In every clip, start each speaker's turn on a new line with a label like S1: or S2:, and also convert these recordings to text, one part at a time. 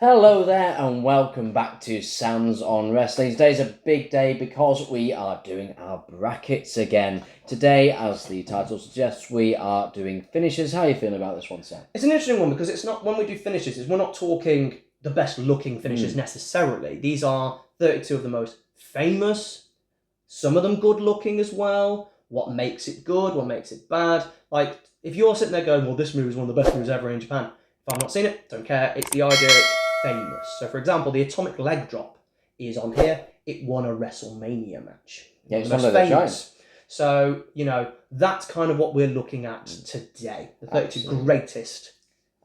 S1: Hello there and welcome back to Sam's on Wrestling. Today's a big day because we are doing our brackets again. Today, as the title suggests, we are doing finishes. How are you feeling about this one, Sam?
S2: It's an interesting one because it's not, when we do finishes, we're not talking the best looking finishes necessarily. These are 32 of the most famous, some of them good looking as well. What makes it good, what makes it bad. Like, if you're sitting there going, well, this move is one of the best moves ever in Japan. If I've not seen it, don't care. It's the idea it's famous. So, for example, the atomic leg drop is on here. It won a WrestleMania match.
S1: Yeah, it's one of the giants.
S2: So, that's kind of what we're looking at today. The 32 greatest.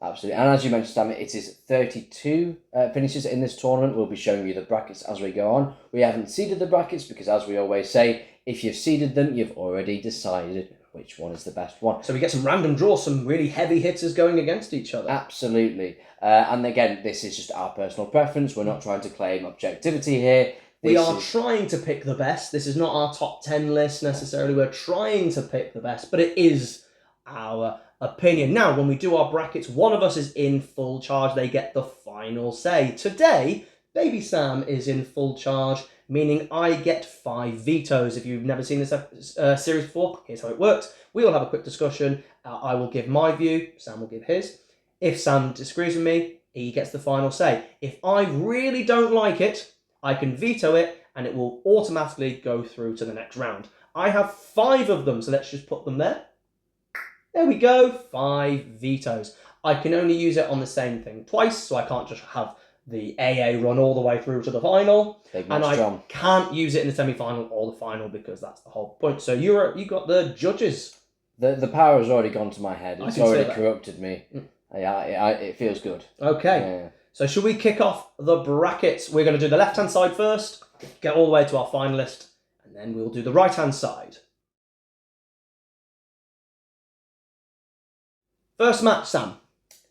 S1: Absolutely. And as you mentioned, Sam, it is 32 finishes in this tournament. We'll be showing you the brackets as we go on. We haven't seeded the brackets because, as we always say, if you've seeded them, you've already decided which one is the best one.
S2: So we get some random draws, some really heavy hitters going against each other.
S1: Absolutely. And again, this is just our personal preference. We're not trying to claim objectivity here.
S2: We are trying to pick the best. This is not our top 10 list necessarily. We're trying to pick the best, but it is our opinion. Now, when we do our brackets, one of us is in full charge. They get the final say. Today, Baby Sam is in full charge, meaning I get 5 vetoes. If you've never seen this series before, here's how it works. We will have a quick discussion. I will give my view. Sam will give his. If Sam disagrees with me, he gets the final say. If I really don't like it, I can veto it and it will automatically go through to the next round. I have 5 of them, so let's just put them there. There we go, 5 vetoes. I can only use it on the same thing twice, so I can't just have the AA run all the way through to the final. And I can't use it in the semi-final or the final because that's the whole point. So you got the judges.
S1: The power has already gone to my head. It's already corrupted me. Yeah, it feels good.
S2: Okay. Yeah. So should we kick off the brackets? We're going to do the left-hand side first, get all the way to our finalist, and then we'll do the right-hand side. First match, Sam.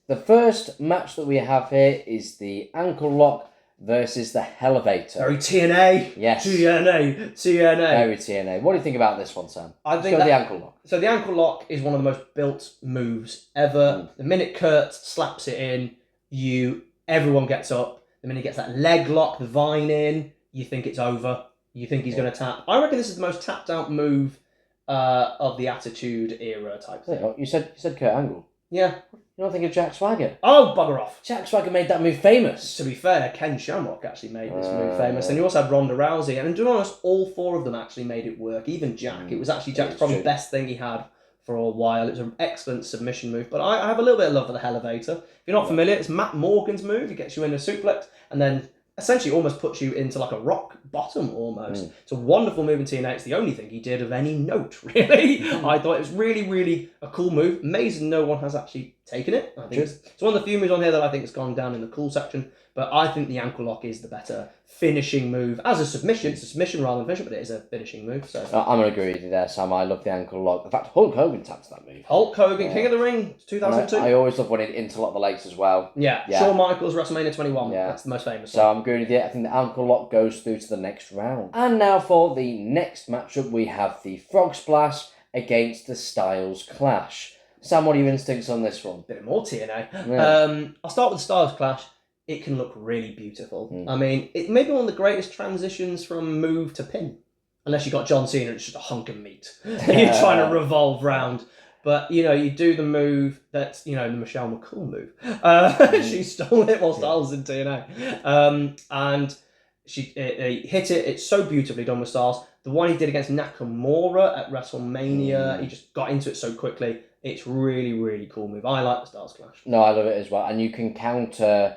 S1: The first match that we have here is the ankle lock versus the elevator.
S2: Very TNA.
S1: Yes.
S2: TNA.
S1: Very TNA. What do you think about this one, Sam?
S2: I think
S1: the ankle lock.
S2: So the ankle lock is one of the most built moves ever. The minute Kurt slaps it in, everyone gets up. The minute he gets that leg lock, the vine in, you think it's over. You think he's going to tap. I reckon this is the most tapped out move of the Attitude Era type thing.
S1: You said Kurt Angle.
S2: Yeah.
S1: You don't think of Jack Swagger?
S2: Oh, bugger off.
S1: Jack Swagger made that move famous.
S2: To be fair, Ken Shamrock actually made this move famous. And you also had Ronda Rousey. And to be honest, all 4 of them actually made it work. Even Jack. It was actually Jack's probably the best thing he had for a while. It was an excellent submission move. But I have a little bit of love for the elevator. If you're not familiar, it's Matt Morgan's move. He gets you in a suplex and then essentially almost puts you into like a rock bottom almost. It's a wonderful move in TNA. It's the only thing he did of any note, really. I thought it was really, really a cool move. Amazing no one has actually taken it. I think it's one of the few moves on here that I think has gone down in the cool section. But I think the ankle lock is the better finishing move. As a submission, it's a submission rather than finishing, but it is a finishing move. So
S1: I'm going to agree with you there, Sam. I love the ankle lock. In fact, Hulk Hogan taps that move.
S2: Hulk Hogan, King of the Ring, 2002.
S1: I always love when it interlock the legs as well.
S2: Yeah. Shawn Michaels, WrestleMania 21. Yeah. That's the most famous one.
S1: So I'm agreeing with you. I think the ankle lock goes through to the next round. And now for the next matchup, we have the Frog Splash against the Styles Clash. Sam, what are your instincts on this one?
S2: Bit more TNA. Yeah. I'll start with the Styles Clash. It can look really beautiful. I mean, it may be one of the greatest transitions from move to pin. Unless you got John Cena, it's just a hunk of meat. You're trying to revolve round. But, you do the move that's, the Michelle McCool move. She stole it while Styles in TNA. And she hit it. It's so beautifully done with Styles. The one he did against Nakamura at WrestleMania, he just got into it so quickly. It's really, really cool move. I like the Styles Clash.
S1: No, I love it as well. And you can counter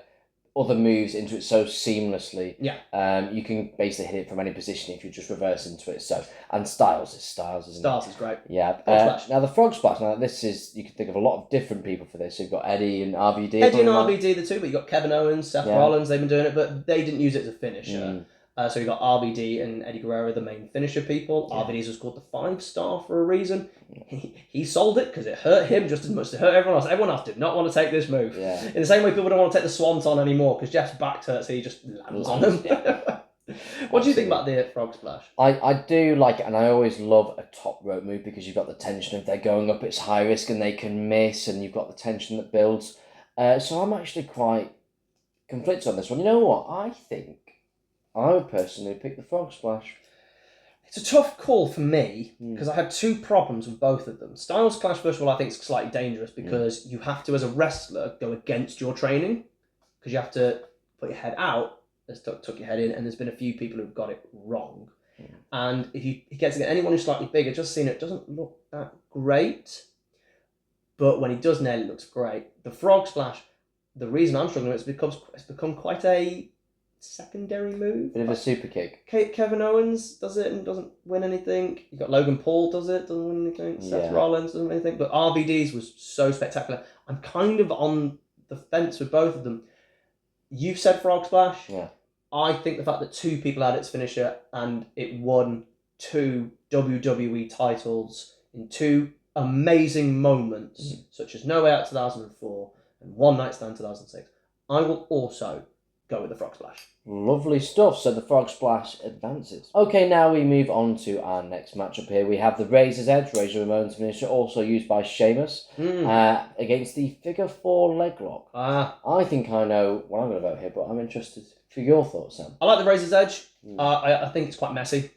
S1: other moves into it so seamlessly.
S2: Yeah.
S1: You can basically hit it from any position if you just reverse into it. So, and Styles is Styles, isn't
S2: Styles is great.
S1: Yeah. Now the Frog Splash. Now this is, you can think of a lot of different people for this. You've got Eddie and RVD.
S2: Eddie and RVD, the two, but you got Kevin Owens, Seth Rollins. They've been doing it, but they didn't use it as a finisher. So you got RVD and Eddie Guerrero, the main finisher people. RVD's was called the 5-star for a reason. He sold it because it hurt him just as much as it hurt everyone else. Everyone else did not want to take this move.
S1: Yeah.
S2: In the same way, people don't want to take the Swanton anymore because Jeff's back hurts, so he just lands on them. What do you think about the Frog Splash?
S1: I do like it, and I always love a top rope move because you've got the tension of they're going up, it's high risk, and they can miss, and you've got the tension that builds. So I'm actually quite conflict on this one. You know what? I think I would personally pick the Frog Splash.
S2: It's a tough call for me because I had two problems with both of them. Styles Clash, first of all, I think is slightly dangerous because you have to, as a wrestler, go against your training because you have to put your head out, tuck your head in, and there's been a few people who've got it wrong. And if he gets against anyone who's slightly bigger, just seeing it doesn't look that great. But when he does nail it, it looks great. The Frog Splash, the reason I'm struggling with it is it's become quite a secondary move.
S1: Bit of a super kick.
S2: Kevin Owens does it and doesn't win anything. You got Logan Paul does it, doesn't win anything. Seth Rollins doesn't win anything. But RVD's was so spectacular. I'm kind of on the fence with both of them. You've said Frog Splash.
S1: Yeah.
S2: I think the fact that two people had its finisher and it won 2 WWE titles in 2 amazing moments, such as No Way Out 2004 and One Night Stand 2006, I will also go with the Frog Splash.
S1: Lovely stuff. So the Frog Splash advances. Okay, now we move on to our next matchup here. We have the Razor's Edge, Razor Ramon's finisher, also used by Sheamus, against the Figure 4 leg lock. I think I know what I'm going to vote here, but I'm interested for your thoughts, Sam.
S2: I like the Razor's Edge. I think it's quite messy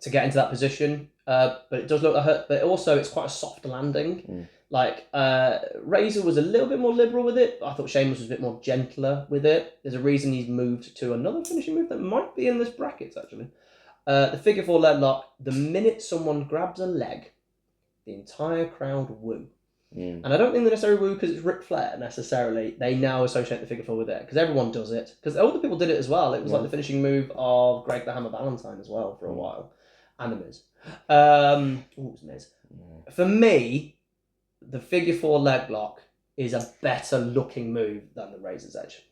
S2: to get into that position, but it does look like hurt. But also, it's quite a soft landing. Like, Razor was a little bit more liberal with it, but I thought Sheamus was a bit more gentler with it. There's a reason he's moved to another finishing move that might be in this bracket, actually. The Figure 4 leg lock, the minute someone grabs a leg, the entire crowd woo. And I don't think they necessarily woo because it's Ric Flair, necessarily. They now associate the Figure 4 with it, because everyone does it. Because other people did it as well. It was like the finishing move of Greg the Hammer Valentine as well for a while. And The Miz. It was Miz. For me, the Figure 4 leg lock is a better looking move than the Razor's Edge.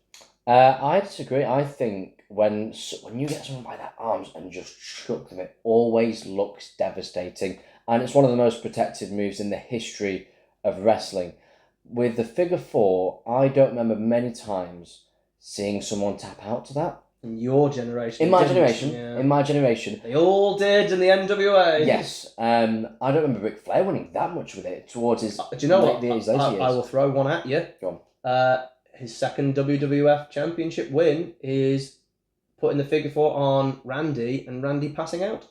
S1: I disagree. I think when you get someone by their arms and just chuck them, it always looks devastating. And it's one of the most protected moves in the history of wrestling. With the Figure 4, I don't remember many times seeing someone tap out to that.
S2: In your generation.
S1: In my generation.
S2: They all did in the NWA.
S1: Yes. I don't remember Ric Flair winning that much with it towards his
S2: do you know what?
S1: years.
S2: I will throw one at you.
S1: Go on.
S2: His second WWF Championship win is putting the Figure 4 on Randy and Randy passing out.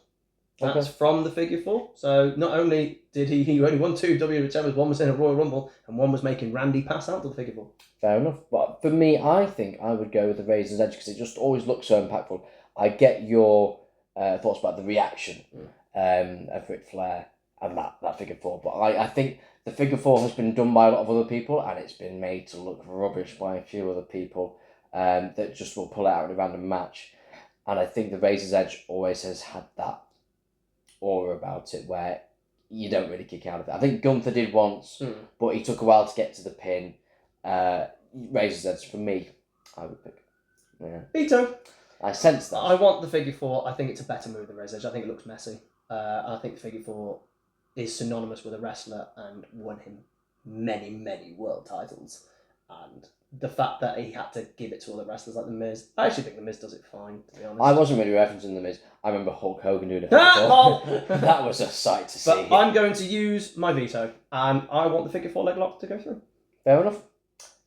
S2: That's from the Figure 4. So not only did he only won 2 WWE Champions, one was in a Royal Rumble and one was making Randy pass out to the Figure 4.
S1: Fair enough. But for me, I think I would go with the Razor's Edge because it just always looks so impactful. I get your thoughts about the reaction of Ric Flair and that Figure 4. But I think the Figure 4 has been done by a lot of other people and it's been made to look rubbish by a few other people that just will pull it out in a random match. And I think the Razor's Edge always has had that aura about it where you don't really kick out of it. I think Gunther did once, but he took a while to get to the pin. Razor's Edge, for me, I would pick. Yeah.
S2: Me too.
S1: I sense that.
S2: I want the Figure 4. I think it's a better move than Razor's Edge. I think it looks messy. I think the Figure 4 is synonymous with a wrestler and won him many, many world titles. And the fact that he had to give it to other wrestlers like The Miz, I actually think The Miz does it fine, to be honest.
S1: I wasn't really referencing The Miz. I remember Hulk Hogan doing it. That was a sight to see.
S2: But I'm going to use my veto, and I want the Figure 4 leg lock to go through.
S1: Fair enough.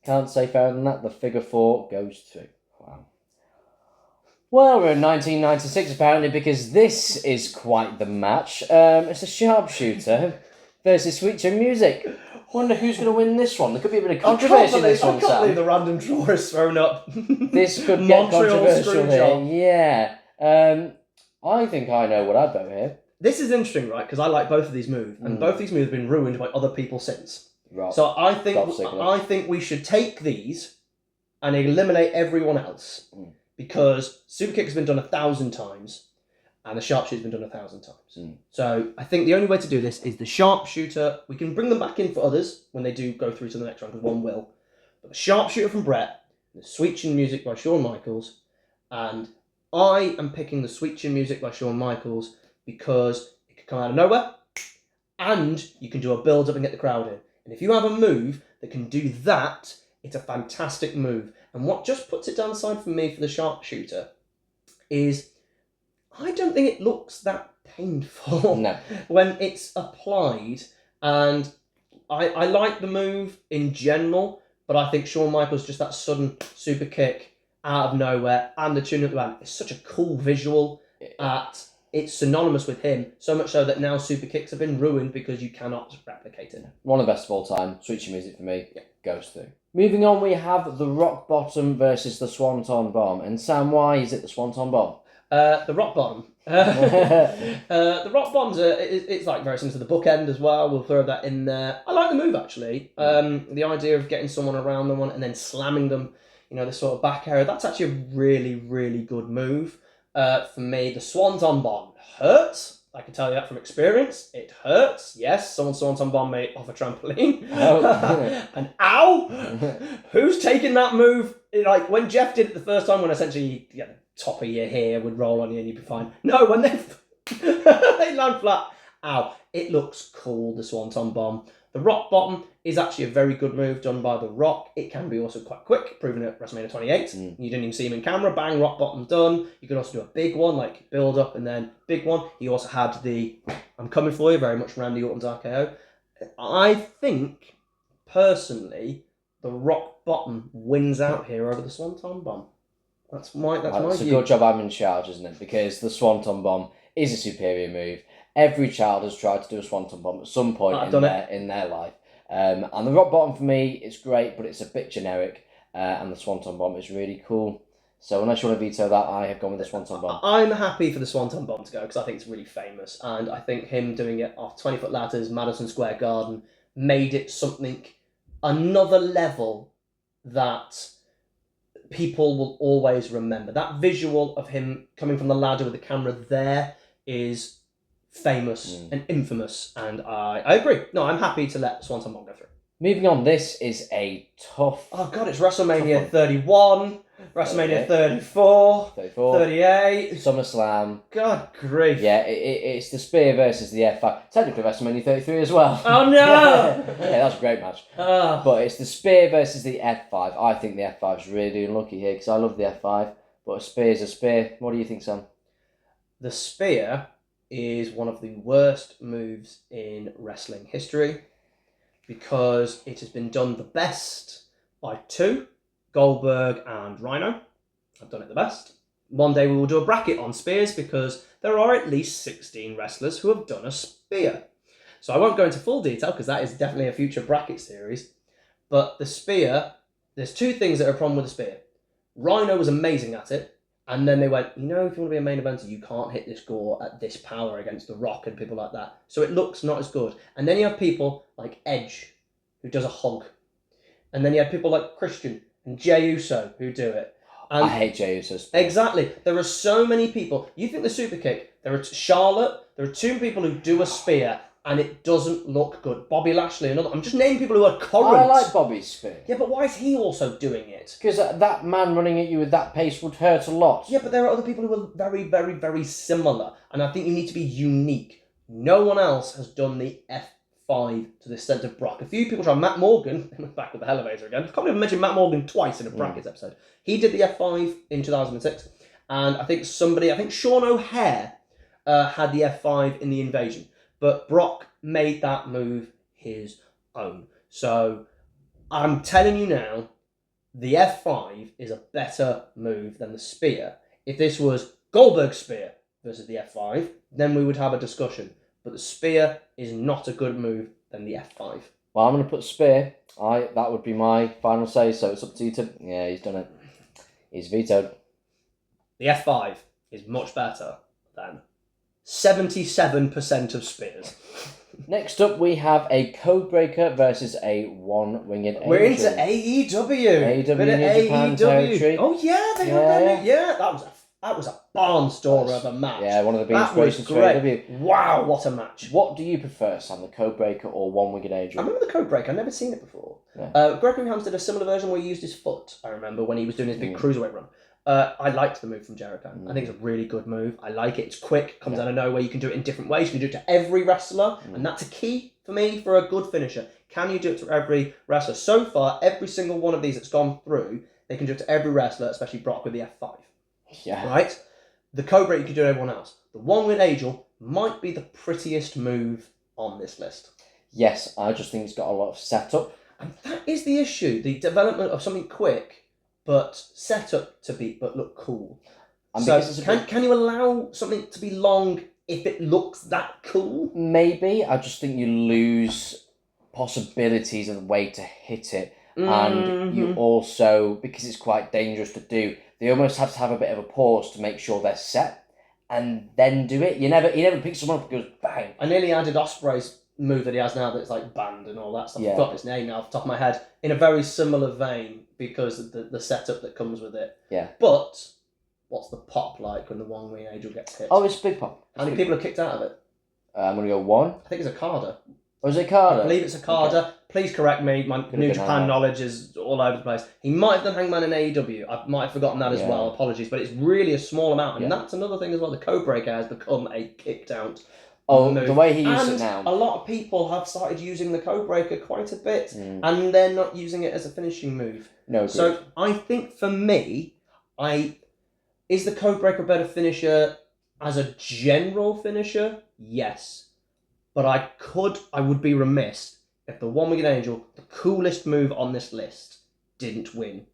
S1: Can't say fairer than that. The Figure 4 goes through. Wow. Well, we're in 1996 apparently because this is quite the match. It's a sharpshooter versus Sweet Chin Music. Wonder who's going to win this one. There could be a bit of controversy in this one, Sam.
S2: I can't believe the random draw is thrown up.
S1: This could get controversial here. Yeah. I think I know what I'd vote here.
S2: This is interesting, right? Because I like both of these moves, and both these moves have been ruined by other people since.
S1: Right.
S2: So I think we should take these and eliminate everyone else because Superkick has been done 1,000 times. And the sharpshooter's been done 1,000 times. So I think the only way to do this is the sharpshooter. We can bring them back in for others when they do go through to the next round, because one will. But the sharpshooter from Brett, the Sweet Chin Music by Shawn Michaels, and I am picking the Sweet Chin Music by Shawn Michaels because it could come out of nowhere, and you can do a build-up and get the crowd in. And if you have a move that can do that, it's a fantastic move. And what just puts it downside for me for the sharpshooter is I don't think it looks that painful when it's applied. And I like the move in general, but I think Shawn Michaels, just that sudden super kick out of nowhere, and the tuning up the band is such a cool visual that it's synonymous with him, so much so that now super kicks have been ruined because you cannot replicate it.
S1: One of the best of all time. Switchy music for me goes through. Moving on, we have the Rock Bottom versus the Swanton Bomb. And Sam, why is it the Swanton Bomb?
S2: The Rock Bottom. The Rock Bomb's it's like very similar to the Bookend as well. We'll throw that in there. I like the move actually. The idea of getting someone around them and then slamming them, this sort of back area, that's actually a really, really good move. For me, the Swanton Bomb hurts. I can tell you that from experience. It hurts. Yes, someone Swanton Bomb me off a trampoline.
S1: Oh.
S2: And ow! Who's taking that move? Like when Jeff did it the first time, when essentially top of your hair would roll on you and you'd be fine. No, when they they land flat, ow! It looks cool. The Swanton Bomb. The Rock Bottom is actually a very good move done by The Rock. It can be also quite quick, proven at WrestleMania 28. You didn't even see him in camera. Bang, Rock Bottom done. You could also do a big one, like build up and then big one. He also had the I'm coming for you, very much Randy Orton's RKO. I think, personally, The Rock Bottom wins out here over the Swanton Bomb. That's my view.
S1: It's a good job I'm in charge, isn't it? Because the Swanton Bomb is a superior move. Every child has tried to do a Swanton Bomb at some point in their life. And the Rock Bottom for me, it's great, but it's a bit generic. And the Swanton Bomb is really cool. So unless you want to veto that, I have gone with the Swanton Bomb.
S2: I'm happy for the Swanton Bomb to go because I think it's really famous. And I think him doing it off 20-foot ladders, Madison Square Garden, made it something, another level that people will always remember. That visual of him coming from the ladder with the camera there is famous and infamous, and I agree. No, I'm happy to let Swanton Bomb go through.
S1: Moving on, this is a tough...
S2: Oh God, it's WrestleMania 31, WrestleMania 34, 38.
S1: SummerSlam.
S2: God grief.
S1: Yeah, it's the Spear versus the F5. Technically WrestleMania 33 as well.
S2: Oh no!
S1: Yeah, that's a great match. But it's the Spear versus the F5. I think the F5's really unlucky here because I love the F5, but a Spear's a Spear. What do you think, Sam?
S2: The Spear is one of the worst moves in wrestling history because it has been done the best by two, Goldberg and Rhino. I've done it the best. One day we will do a bracket on spears because there are at least 16 wrestlers who have done a spear. So I won't go into full detail because that is definitely a future bracket series. But the spear, there's two things that are a problem with the spear. Rhino was amazing at it. And then they went, if you want to be a main eventer, you can't hit this gore at this power against The Rock and people like that. So it looks not as good. And then you have people like Edge, who does a hog. And then you have people like Christian and Jey Uso, who do it. And
S1: I hate Jey Uso's.
S2: Exactly. There are so many people. You think the super kick, there are Charlotte, there are two people who do a spear, and it doesn't look good. Bobby Lashley, another. I'm just naming people who are current.
S1: I like Bobby's spear.
S2: Yeah, but why is he also doing it?
S1: Because that man running at you with that pace would hurt a lot.
S2: Yeah, but there are other people who are very, very, very similar. And I think you need to be unique. No one else has done the F5 to the extent of Brock. A few people try. Matt Morgan, back with the elevator again. I can't even mention Matt Morgan twice in a brackets episode. He did the F5 in 2006. And I think Sean O'Hare had the F5 in the Invasion. But Brock made that move his own. So I'm telling you now, the F5 is a better move than the spear. If this was Goldberg's spear versus the F5, then we would have a discussion. But the spear is not a good move than the F5.
S1: Well, I'm going to put spear. That would be my final say, so it's up to you to... Yeah, he's done it. He's vetoed.
S2: The F5 is much better than 77% of spears.
S1: Next up, we have a Codebreaker versus a One-Winged Angel.
S2: We're into AEW.
S1: AEW New Japan territory.
S2: Oh yeah, they had that. Yeah, that was a barnstormer of a match.
S1: Yeah, one of the big inspirations for AEW.
S2: Wow, what a match.
S1: What do you prefer, Sam, the Codebreaker or One-Winged Angel?
S2: I remember the Codebreaker. I've never seen it before. Yeah. Gregory Helms did a similar version where he used his foot, I remember, when he was doing his big cruiserweight run. I liked the move from Jericho. I think it's a really good move. I like it. It's quick, comes out of nowhere. You can do it in different ways. You can do it to every wrestler, and that's a key for me for a good finisher. Can you do it to every wrestler? So far, every single one of these that's gone through, they can do it to every wrestler, especially Brock with the F5.
S1: Yeah.
S2: Right? The Cobra, you can do to everyone else. The One-Winged Angel might be the prettiest move on this list.
S1: Yes, I just think it's got a lot of setup.
S2: And that is the issue. The development of something quick but set up to be but look cool.
S1: And
S2: So
S1: because it's a
S2: can you allow something to be long if it looks that cool?
S1: maybe. I just think you lose possibilities of the way to hit it. And you also, because it's quite dangerous to do, they almost have to have a bit of a pause to make sure they're set and then do it. He never picks someone up and goes bang.
S2: I nearly added Osprey's move that he has now that's like banned and all that stuff.
S1: Yeah.
S2: I've got his name now off the top of my head in a very similar vein because of the setup that comes with it.
S1: Yeah.
S2: But what's the pop like when the one-wing angel gets hit?
S1: Oh, it's a big pop.
S2: How many people are kicked out of it?
S1: I'm going to go 1.
S2: I think it's a Carder.
S1: Or is it Carter?
S2: I believe it's a Carder.
S1: Okay.
S2: Please correct me. My New Japan
S1: Hangman.
S2: knowledge is all over the place. He might have done Hangman in AEW. I might have forgotten that as
S1: Yeah.
S2: well. Apologies. But it's really a small amount. And
S1: Yeah.
S2: that's another thing as well. The code breaker has become a kicked out
S1: The way he uses
S2: and
S1: it now.
S2: a lot of people have started using the code breaker quite a bit.
S1: Mm.
S2: And they're not using it as a finishing move.
S1: No,
S2: So I think for me, is the code breaker a better finisher as a general finisher? Yes. But I would be remiss if the one-winged angel, the coolest move on this list, didn't win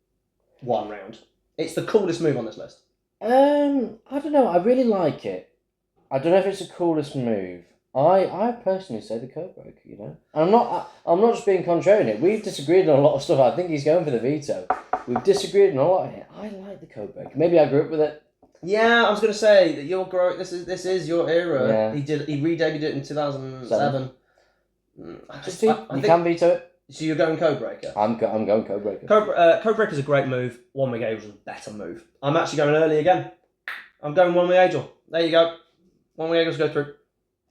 S2: 1 round. It's the coolest move on this list.
S1: I don't know. I really like it. I don't know if it's the coolest move. I personally say the code breaker, you know. And I'm not just being contrarian. We've disagreed on a lot of stuff. I think he's going for the veto. We've disagreed on a lot here. I like the code breaker. Maybe I grew up with it.
S2: Yeah, I was going to say that you're growing. This is your era.
S1: Yeah.
S2: He re-debuted it in 2007.
S1: You can veto it.
S2: So you're going code breaker.
S1: I'm going code breaker.
S2: Code breaker is a great move. One-wing angel is a better move. I'm actually going early again. I'm going one-wing angel. There you go. One-wing angels go through.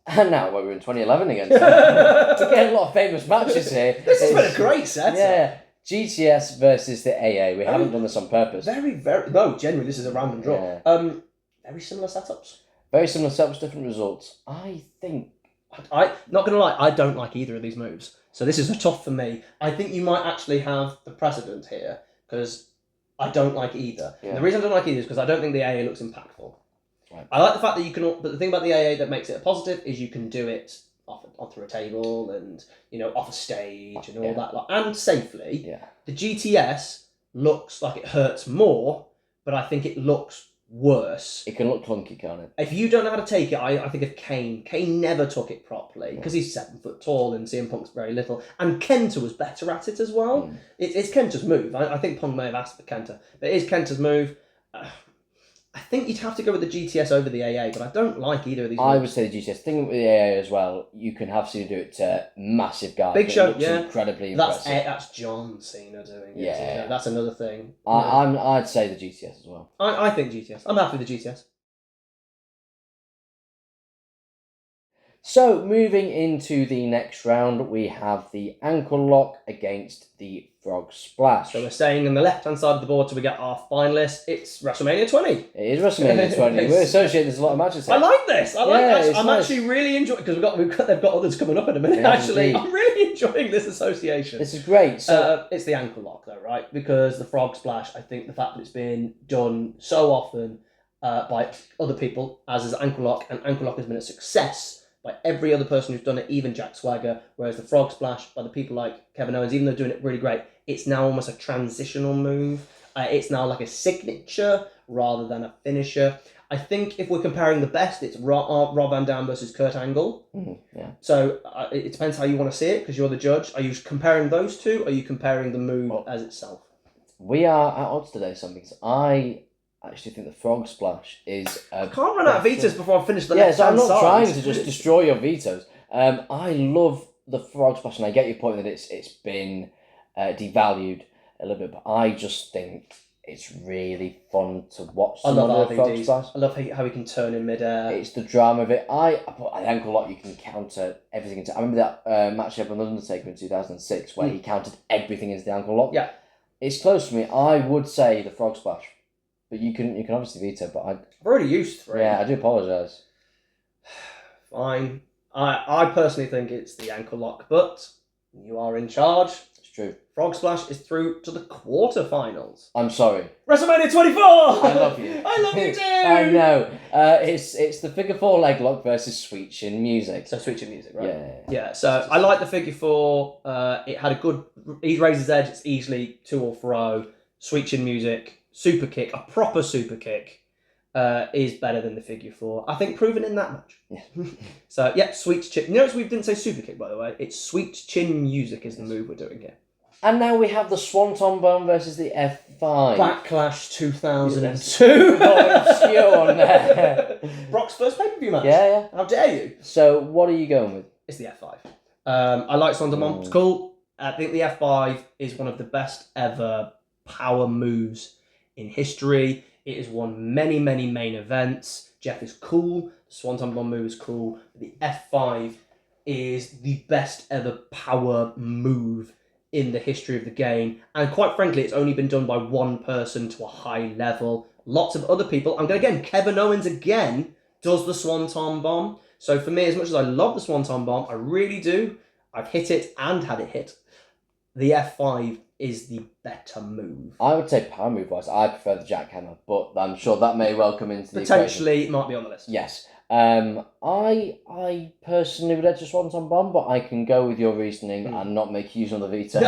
S1: And now we're in 2011 again. So we're getting a lot of famous matches here.
S2: This has been a great set.
S1: Yeah. GTS versus the AA. We haven't done this on purpose.
S2: No, generally this is a random draw.
S1: Yeah.
S2: Very similar setups.
S1: Very similar setups, different results. I think.
S2: I not gonna lie, I don't like either of these moves. So this is a tough for me. I think you might actually have the precedent here because I don't like either.
S1: Yeah.
S2: And the reason I don't like either is because I don't think the AA looks impactful.
S1: Right.
S2: I like the fact that you can, but the thing about the AA that makes it a positive is you can do it off through a table and off a stage and all that, and safely.
S1: Yeah.
S2: The GTS looks like it hurts more, but I think it looks worse.
S1: It can look clunky, can't it?
S2: If you don't know how to take it, I think of Kane. Kane never took it properly because he's 7 foot tall and CM Punk's very little. And Kenta was better at it as well. It's Kenta's move. I think Punk may have asked for Kenta, but it is Kenta's move. I think you'd have to go with the GTS over the AA, but I don't like either of these
S1: I
S2: moves.
S1: would say the GTS. Thing with the AA as well, you can have Cena do it to massive guys.
S2: Big Show,
S1: looks
S2: yeah.
S1: incredibly
S2: That's
S1: impressive.
S2: that's John Cena doing it.
S1: Yeah.
S2: That's another thing.
S1: I'd say the GTS as well.
S2: I think GTS. I'm happy with the GTS.
S1: So, moving into the next round, we have the ankle lock against the frog splash.
S2: So we're staying on the left-hand side of the board till we get our finalist. It's WrestleMania 20.
S1: It is WrestleMania 20. We're associating there's a lot of matches here.
S2: I like this. I'm
S1: nice.
S2: actually really enjoying because they've got others coming up in a minute.
S1: Yeah,
S2: actually,
S1: indeed.
S2: I'm really enjoying this association.
S1: This is great. So,
S2: It's the ankle lock though, right? Because the frog splash, I think the fact that it's been done so often by other people, as is ankle lock, and ankle lock has been a success by every other person who's done it, even Jack Swagger, whereas the frog splash by the people like Kevin Owens, even though they're doing it really great, it's now almost a transitional move. It's now like a signature rather than a finisher. I think if we're comparing the best, it's Rob Van Dam versus Kurt Angle.
S1: yeah.
S2: So it depends how you want to see it, because you're the judge. Are you comparing those two, or are you comparing the move as itself?
S1: We are at odds today, son, because I actually think the frog splash is...
S2: I can't run out of vetoes before I finish the
S1: Yeah,
S2: left
S1: so I'm
S2: hand
S1: not
S2: side.
S1: trying to just destroy your vetoes. I love the frog splash, and I get your point that it's been devalued a little bit, but I just think it's really fun to watch
S2: I
S1: someone
S2: love
S1: do a frog
S2: RVDs.
S1: splash.
S2: I love how he can turn in midair.
S1: It's the drama of it. But an ankle lock, you can counter everything into. I remember that match he had with Undertaker in 2006 where he countered everything into the ankle lock.
S2: Yeah.
S1: It's close to me. I would say the frog splash, but you can obviously veto. But
S2: I've already used 3.
S1: I do apologise.
S2: Fine. I personally think it's the ankle lock, but you are in charge.
S1: It's true.
S2: Frog Splash is through to the quarterfinals.
S1: I'm sorry.
S2: WrestleMania 24!
S1: I love you.
S2: I love you too!
S1: I know. It's the figure 4 leg lock versus Sweet Chin Music.
S2: So Sweet Chin Music, right?
S1: Yeah.
S2: Yeah, so I like the figure 4. It had a good... He raised his edge. It's easily 2 or fro. Sweet Chin Music, super kick, a proper super kick, is better than the figure 4. I think proven in that match.
S1: Yeah.
S2: So, yeah, Sweet Chin. Notice we didn't say super kick, by the way. It's Sweet Chin Music is the move we're doing here.
S1: And now we have the Swanton Bomb versus the F5.
S2: Backlash 2002.
S1: Obscure on there.
S2: Brock's first pay-per-view match.
S1: Yeah.
S2: How dare you?
S1: So, what are you going with?
S2: It's the F5. I like Swanton Bomb. It's cool. I think the F5 is one of the best ever power moves in history. It has won many, many main events. Jeff is cool. The Swanton Bomb move is cool. The F5 is the best ever power move in the history of the game. And quite frankly, it's only been done by one person to a high level. Lots of other people. I'm going again. Kevin Owens again does the Swanton Bomb. So for me, as much as I love the Swanton Bomb, I really do. I've hit it and had it hit. The F5 is the better move.
S1: I would say power move wise, I prefer the jackhammer, but I'm sure that may well come into the
S2: Potentially, it might be on the list.
S1: Yes. I personally would edge a Swanton Bomb, but I can go with your reasoning and not make use of the veto.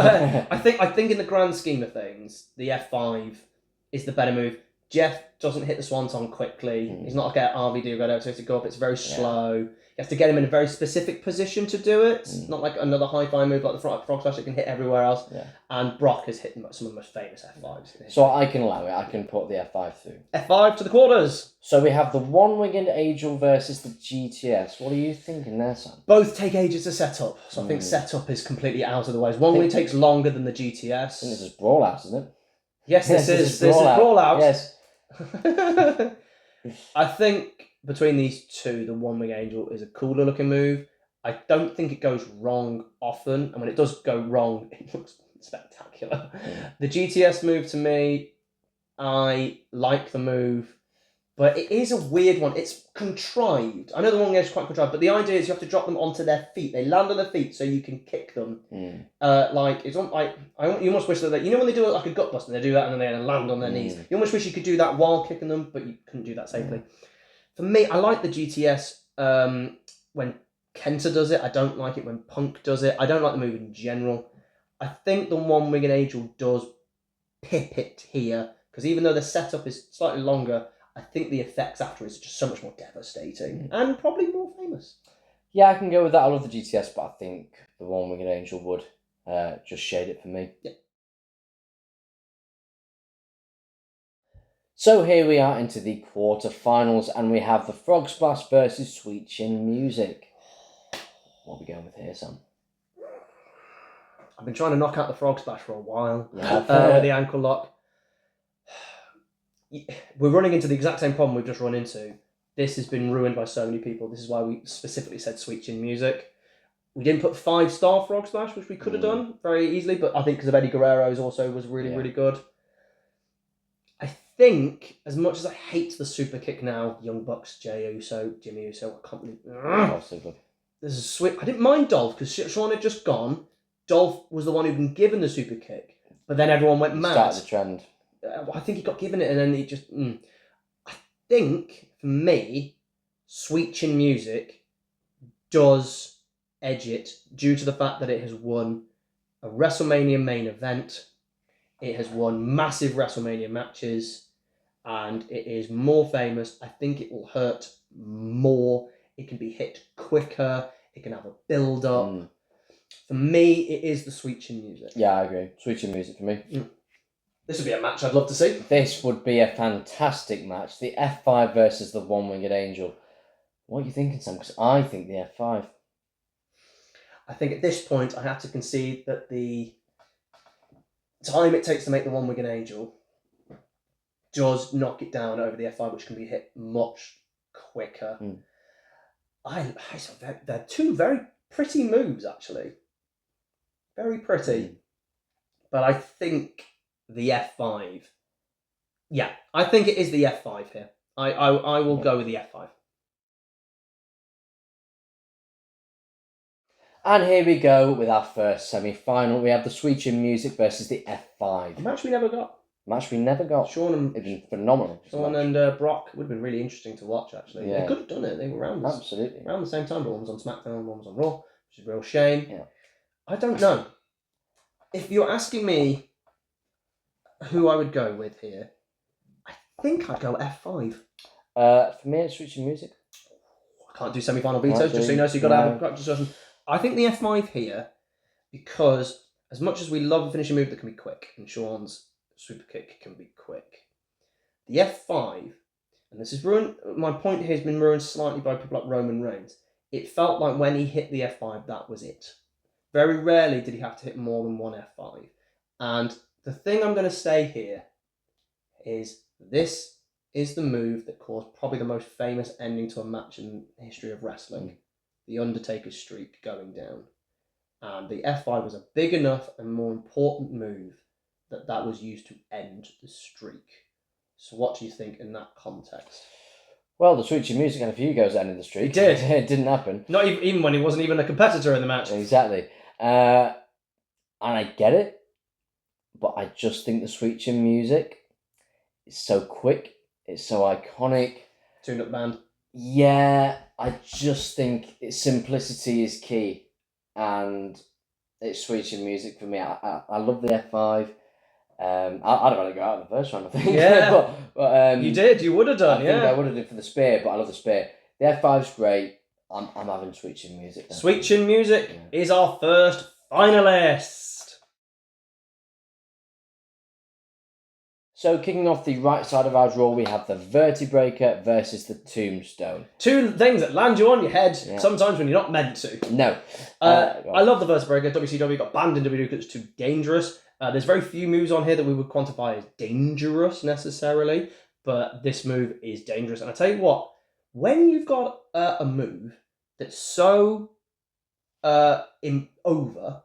S2: I think in the grand scheme of things, the F5 is the better move. Jeff doesn't hit the Swanton quickly. He's not like an RVD who goes to go up. It's very slow. You have to get him in a very specific position to do it. Not like another high-fly move like the frog splash that can hit everywhere else. Yeah. And Brock has hit some of the most famous F5s.
S1: So I can allow it. I can put the F5 through.
S2: F5 to the quarters.
S1: So we have the One-Winged Angel versus the GTS. What are you thinking there, Sam?
S2: Both take ages to set up. So I think setup is completely out of the way. One Wing takes longer than the GTS.
S1: I think this is Brawl Out, isn't it?
S2: Yes, this is Brawl Out.
S1: Yes.
S2: I think between these two, the One Wing Angel is a cooler looking move. I don't think it goes wrong often, and when it does go wrong, it looks spectacular. The GTS move to me, I like the move, but it is a weird one. It's contrived. I know the One Wing Angel is quite contrived, but the idea is you have to drop them onto their feet. They land on their feet so you can kick them. It's like you almost wish that when they do it like a gut buster, they do that and then they land on their knees. You almost wish you could do that while kicking them, but you couldn't do that safely. For me, I like the GTS when Kenta does it. I don't like it when Punk does it. I don't like the move in general. I think the One Winged Angel does pip it here, because even though the setup is slightly longer, I think the effects after is just so much more devastating and probably more famous.
S1: Yeah, I can go with that. I love the GTS, but I think the One Winged Angel would just shade it for me.
S2: Yeah.
S1: So here we are into the quarterfinals, and we have the Frog Splash versus Sweet Chin Music. What are we going with here, Sam?
S2: I've been trying to knock out the Frog Splash for a while with the ankle lock. We're running into the exact same problem we've just run into. This has been ruined by so many people. This is why we specifically said Sweet Chin Music. We didn't put 5-star Frog Splash, which we could have done very easily, but I think because of Eddie Guerrero's also was really good. I think, as much as I hate the super kick now, Young Bucks, Jey Uso, Jimmy Uso, I can't believe... There's a switch. I didn't mind Dolph because Shawn had just gone. Dolph was the one who'd been given the super kick, but then everyone went mad.
S1: Started the trend.
S2: I think he got given it, and then he just... I think, for me, Sweet Chin Music does edge it due to the fact that it has won a WrestleMania main event. It has won massive WrestleMania matches, and it is more famous. I think it will hurt more. It can be hit quicker. It can have a build-up. For me, it is the Sweet Chin Music.
S1: Yeah, I agree. Sweet Chin Music for me.
S2: This would be a match I'd love to see.
S1: This would be a fantastic match. The F5 versus the One Winged Angel. What are you thinking, Sam? Because I think the F5.
S2: I think at this point, I have to concede that the time it takes to make the One Winged Angel does knock it down over the F5, which can be hit much quicker. They're two very pretty moves, actually. Very pretty. But I think the F5... Yeah, I think it is the F5 here. I will go with the F5.
S1: And here we go with our first semi-final. We have the Sweet Chin Music versus the F5.
S2: A match we never got. Shawn and
S1: It's been phenomenal.
S2: Shawn and Brock would have been really interesting to watch, actually.
S1: Yeah.
S2: They could have done it. They were around
S1: Absolutely.
S2: around the same time, but one was on SmackDown, one was on Raw, which is a real shame.
S1: Yeah.
S2: I don't know. If you're asking me, who I would go with here, I think I'd go F5.
S1: For me, it's switching music.
S2: I can't do semi-final vetoes, just so you know, so you've got to have a correct discussion. I think the F5 here, because as much as we love a finishing move that can be quick, and Sean's super kick can be quick, the F5, and this is ruined, my point here has been ruined slightly by people like Roman Reigns. It felt like when he hit the F5, that was it. Very rarely did he have to hit more than one F5. And the thing I'm going to say here is this is the move that caused probably the most famous ending to a match in the history of wrestling. The Undertaker's streak going down. And the F5 was a big enough and more important move that was used to end the streak. So what do you think in that context?
S1: Well, the switching music had a few goes ending the streak.
S2: It did.
S1: It didn't happen.
S2: Not even when he wasn't even a competitor in the match.
S1: Exactly. And I get it, but I just think the switching music is so quick. It's so iconic.
S2: Tune-up band.
S1: Yeah, I just think its simplicity is key, and it's switching music for me. I love the F5. I'd have had to go out in the first round, I think.
S2: Yeah.
S1: but
S2: You did. You would have done,
S1: I think I would have done for the spear, but I love the spear. The F5's great. I'm having switching music.
S2: Switching music is our first finalist.
S1: So kicking off the right side of our draw, we have the Vertebreaker versus the Tombstone.
S2: Two things that land you on your head sometimes when you're not meant to.
S1: No.
S2: I love the Vertebreaker. WCW got banned in WWE because it's too dangerous. There's very few moves on here that we would quantify as dangerous necessarily, but this move is dangerous. And I tell you what, when you've got a move that's so over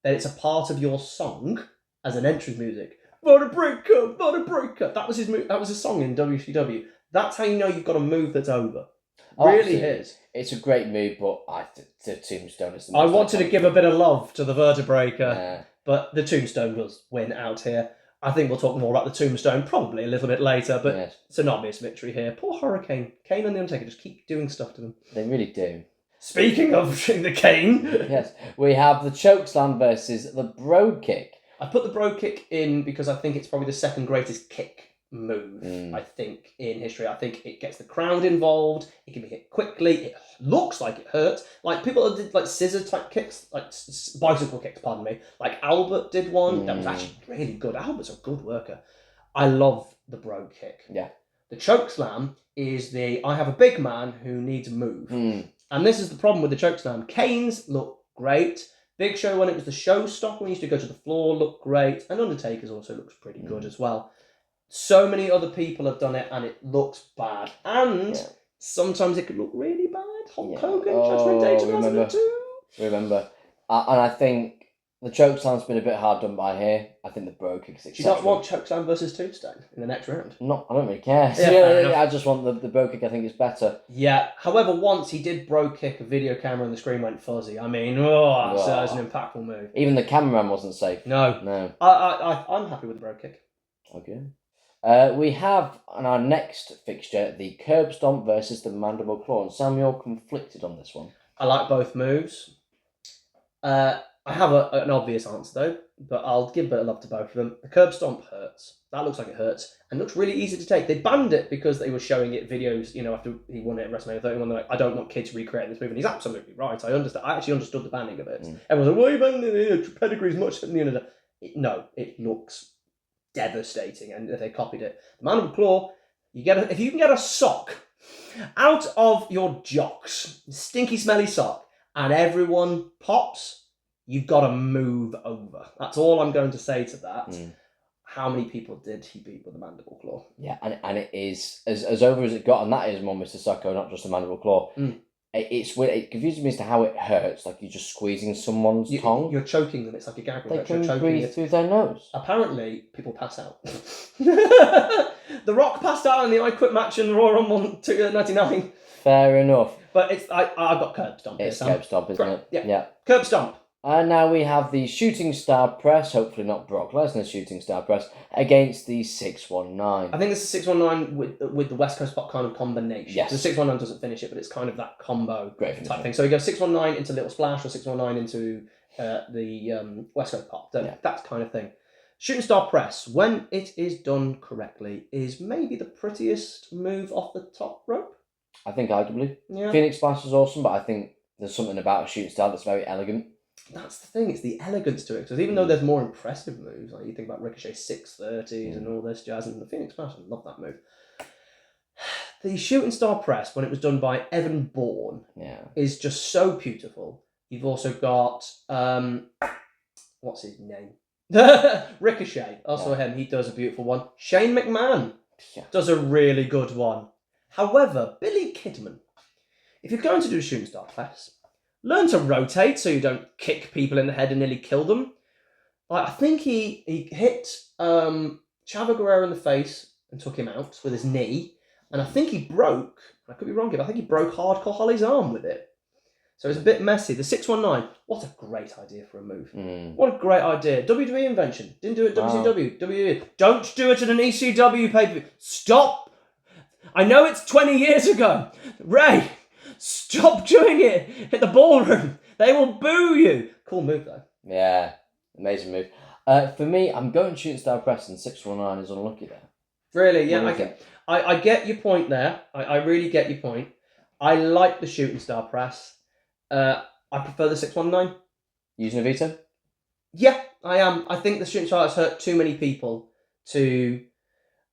S2: that it's a part of your song as an entrance music, Vertebreaker. That was his move. That was his song in WCW. That's how you know you've got a move that's over. Really is.
S1: It's a great move, but the Tombstone is the most.
S2: I wanted to give a bit of love to the Vertebreaker, but the Tombstone does win out here. I think we'll talk more about the Tombstone probably a little bit later, but it's an obvious victory here. Poor Hurricane. Kane and the Undertaker just keep doing stuff to them.
S1: They really do.
S2: Speaking of the Kane.
S1: Yes, we have the Chokeslam versus the Bro Kick.
S2: I put the Bro Kick in because I think it's probably the second greatest kick move, I think, in history. I think it gets the crowd involved. It can be hit quickly. It looks like it hurts. Like people that did like scissor type kicks, like bicycle kicks, pardon me. Like Albert did one that was actually really good. Albert's a good worker. I love the Bro Kick.
S1: Yeah.
S2: The Chokeslam is I have a big man who needs a move. And this is the problem with the Chokeslam. Kane's look great. Big Show, when it was the showstopper, when he used to go to the floor, looked great. And Undertaker's also looks pretty good as well. So many other people have done it, and it looks bad. And sometimes it could look really bad. Hulk Hogan, Judgment Day 2002.
S1: Remember. And I think the Chokeslam's been a bit hard done by here. I think the Bro Kick's exceptional.
S2: Do you not want Chokeslam versus Tombstone in the next round?
S1: No, I don't really care. I just want the Bro Kick. I think it's better.
S2: Yeah. However, once he did Bro Kick, a video camera and the screen went fuzzy. I mean, that's an impactful move.
S1: Even the cameraman wasn't safe.
S2: No. I'm happy with the Bro Kick.
S1: Okay. We have on our next fixture the Curb Stomp versus the Mandible Claw. And Sam, you're conflicted on this one.
S2: I like both moves. I have an obvious answer though, but I'll give a bit of love to both of them. The Curb Stomp hurts. That looks like it hurts and looks really easy to take. They banned it because they were showing it videos, after he won it at WrestleMania 31. They're like, I don't want kids recreating this move. And he's absolutely right. I actually understood the banning of it. Everyone's like, why are you banning it? Pedigree's much than the internet. No, it looks devastating, and they copied it. The Mandible Claw, if you can get a sock out of your jocks, stinky, smelly sock, and everyone pops, you've got to move over. That's all I'm going to say to that. How many people did he beat with the Mandible Claw? Yeah,
S1: and it is as over as it got, and that is more Mr. Sacco, not just a Mandible Claw. It confuses me as to how it hurts, like you're just squeezing someone's tongue.
S2: You're choking them, it's like a gag reflex.
S1: They can breathe through their nose.
S2: Apparently, people pass out. The Rock passed out in the I Quit match in Raw Rumble 1999.
S1: Fair enough.
S2: But I've got Curb Stomp here,
S1: It's Curb Stomp, isn't it?
S2: Yeah. Curb Stomp.
S1: And now we have the Shooting Star Press, hopefully not Brock Lesnar's Shooting Star Press, against the 619.
S2: I think this is 619 with the West Coast Pop kind of combination.
S1: Yes.
S2: The 619 doesn't finish it, but it's kind of that combo
S1: type
S2: thing. So you go 619 into Little Splash or 619 into the West Coast Pop. So that kind of thing. Shooting star press, when it is done correctly, is maybe the prettiest move off the top rope.
S1: I think arguably.
S2: Yeah.
S1: Phoenix Splash is awesome, but I think there's something about a shooting star that's very elegant.
S2: That's the thing, it's the elegance to it. Because even though there's more impressive moves, like you think about Ricochet 630s and all this jazz, and the Phoenix Splash, I love that move. The shooting star press, when it was done by Evan Bourne, is just so beautiful. You've also got, what's his name? Ricochet, also him, he does a beautiful one. Shane McMahon does a really good one. However, Billy Kidman, if you're going to do a shooting star press, learn to rotate so you don't kick people in the head and nearly kill them. Like, I think he hit Chavo Guerrero in the face and took him out with his knee. And I think he broke, I could be wrong here, I think he broke Hardcore Holly's arm with it. So it's a bit messy. The 619, what a great idea for a move. What a great idea. WWE invention. Didn't do it at WCW. WWE. Don't do it at an ECW pay-per-view. Stop. I know it's 20 years ago. Ray, stop doing it at the ballroom. They will boo you. Cool move, though.
S1: Yeah, amazing move. For me, I'm going shooting star press, and 619 is unlucky there.
S2: Really? Yeah, I get your point there. I really get your point. I like the shooting star press. I prefer the 619.
S1: Using a veto?
S2: Yeah, I am. I think the shooting star has hurt too many people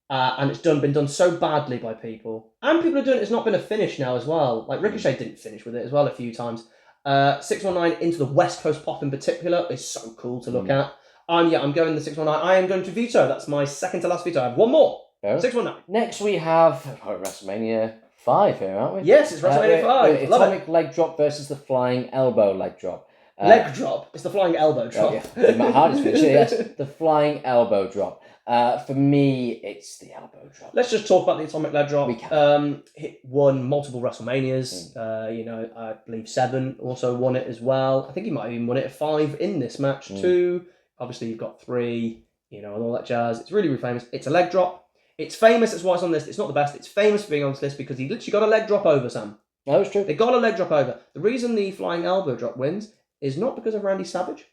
S2: and it's been done so badly by people. And people are doing it, it's not been a finish now as well. Like Ricochet didn't finish with it as well a few times. 619 into the West Coast Pop in particular is so cool to look at. I'm going the 619. I am going to veto. That's my second to last veto. I have one more. 619.
S1: Next we have WrestleMania 5 here, aren't we?
S2: Yes, it's WrestleMania 5.
S1: Atomic leg drop versus the flying elbow leg drop.
S2: Leg drop? It's the flying elbow drop.
S1: Oh, yeah. Didn't matter how it's finished. Yes, the flying elbow drop. For me, it's the elbow drop.
S2: Let's just talk about the Atomic leg drop.
S1: We can.
S2: It won multiple WrestleManias. I believe 7 also won it as well. I think he might have even won it at 5 in this match too. Obviously, you've got 3, and all that jazz. It's really, really famous. It's a leg drop. It's famous, that's why it's on this list. It's not the best. It's famous for being on this list because he literally got a leg drop over, Sam.
S1: No, it's true.
S2: They got a leg drop over. The reason the flying elbow drop wins is not because of Randy Savage.